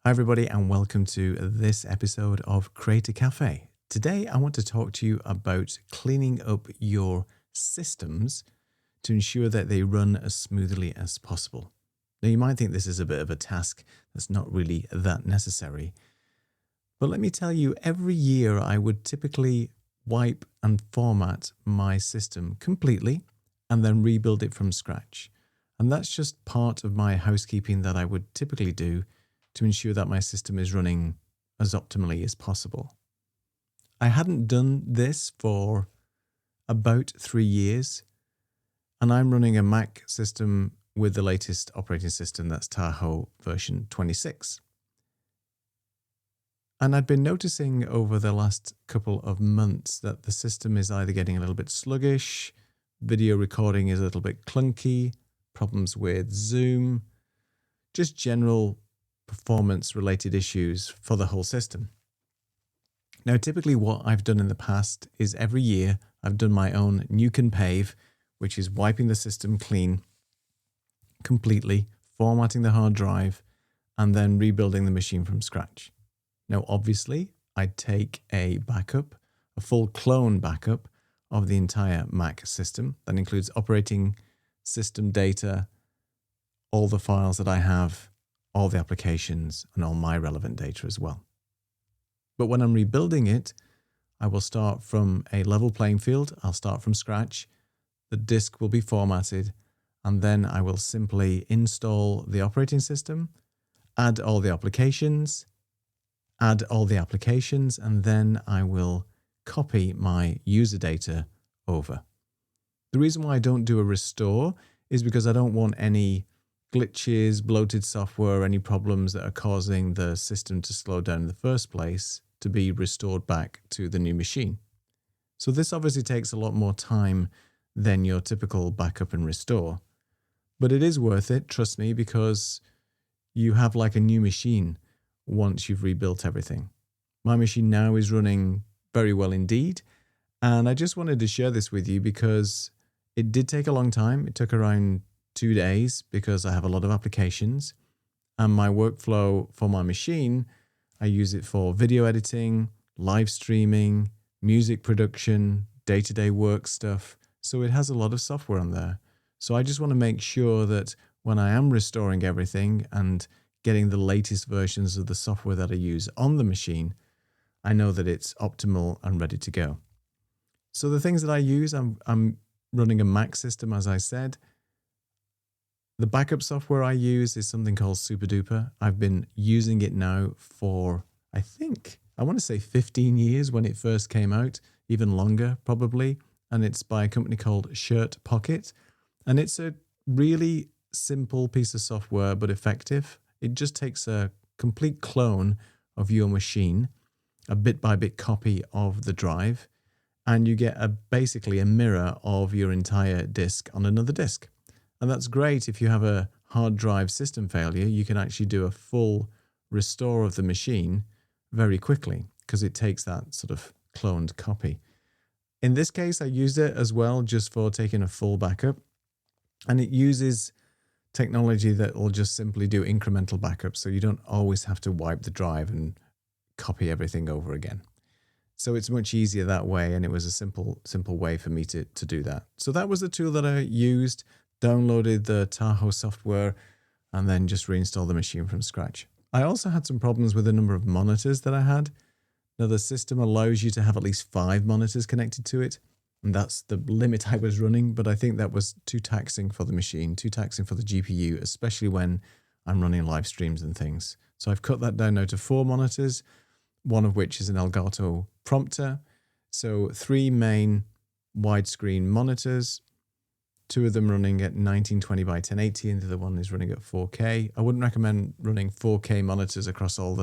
Hi everybody and welcome to this episode of Creator Cafe. Today I want to talk to you about cleaning up your systems to ensure that they run as smoothly as possible. Now you might think this is a bit of a task that's not really that necessary, but let me tell you, every year I would typically wipe and format my system completely and then rebuild it from scratch. And that's just part of my housekeeping that I would typically do to ensure that my system is running as optimally as possible. I hadn't done this for about 3 years, and I'm running a Mac system with the latest operating system, that's Tahoe version 26. And I'd been noticing over the last couple of months that the system is either getting a little bit sluggish, video recording is a little bit clunky, problems with Zoom, just general performance-related issues for the whole system. Now, typically what I've done in the past is every year I've done my own nuke and pave, which is wiping the system clean completely, formatting the hard drive, and then rebuilding the machine from scratch. Now, obviously, I'd take a backup, a full clone backup of the entire Mac system. That includes operating system data, all the files that I have, all the applications, and all my relevant data as well. But when I'm rebuilding it, I will start from a level playing field. I'll start from scratch. The disk will be formatted, and then I will simply install the operating system, add all the applications, and then I will copy my user data over. The reason why I don't do a restore is because I don't want any glitches, bloated software, any problems that are causing the system to slow down in the first place to be restored back to the new machine. So this obviously takes a lot more time than your typical backup and restore, but it is worth it, trust me, because you have like a new machine once you've rebuilt everything. My machine now is running very well indeed, and I just wanted to share this with you because it did take a long time. It took around 2 days because I have a lot of applications, and my workflow for my machine, I use it for video editing, live streaming, music production, day-to-day work stuff. So it has a lot of software on there. So I just want to make sure that when I am restoring everything and getting the latest versions of the software that I use on the machine, I know that it's optimal and ready to go. So the things that I use, I'm running a Mac system, as I said. The backup software I use is something called SuperDuper. I've been using it now for, I want to say 15 years when it first came out, even longer probably. And it's by a company called Shirt Pocket. And it's a really simple piece of software, but effective. It just takes a complete clone of your machine, a bit-by-bit copy of the drive, and you get basically a mirror of your entire disk on another disk. And that's great if you have a hard drive system failure. You can actually do a full restore of the machine very quickly because it takes that sort of cloned copy. In this case, I used it as well just for taking a full backup. And it uses technology that will just simply do incremental backups, so you don't always have to wipe the drive and copy everything over again. So it's much easier that way, and it was a simple way for me to do that. So that was the tool that I used. Downloaded the Tahoe software, and then just reinstalled the machine from scratch. I also had some problems with the number of monitors that I had. Now, the system allows you to have at least 5 monitors connected to it, and that's the limit I was running, but I think that was too taxing for the machine, too taxing for the GPU, especially when I'm running live streams and things. So I've cut that down now to 4 monitors, one of which is an Elgato prompter. So 3 main widescreen monitors, 2 of them running at 1920 by 1080, and the other one is running at 4K. I wouldn't recommend running 4K monitors across all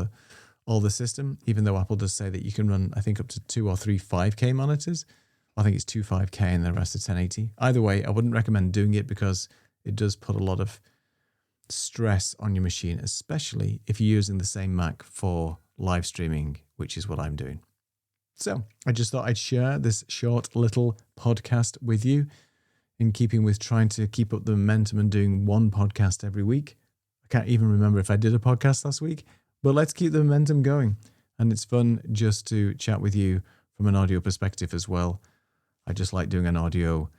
the system, even though Apple does say that you can run, I think, up to 2 or 3 5K monitors. I think it's 2 5K and the rest are 1080. Either way, I wouldn't recommend doing it because it does put a lot of stress on your machine, especially if you're using the same Mac for live streaming, which is what I'm doing. So I just thought I'd share this short little podcast with you, in keeping with trying to keep up the momentum and doing one podcast every week. I can't even remember if I did a podcast last week, But let's keep the momentum going. And it's fun just to chat with you from an audio perspective as well. I just like doing an audio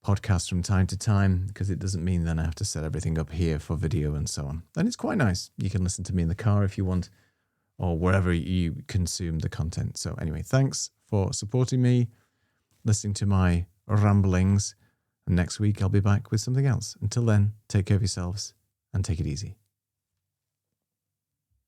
podcast from time to time because it doesn't mean then I have to set everything up here for video and so on. And it's quite nice. You can listen to me in the car if you want, or wherever you consume the content. So anyway, thanks for supporting me, listening to my ramblings. And next week I'll be back with something else. Until then, take care of yourselves and take it easy.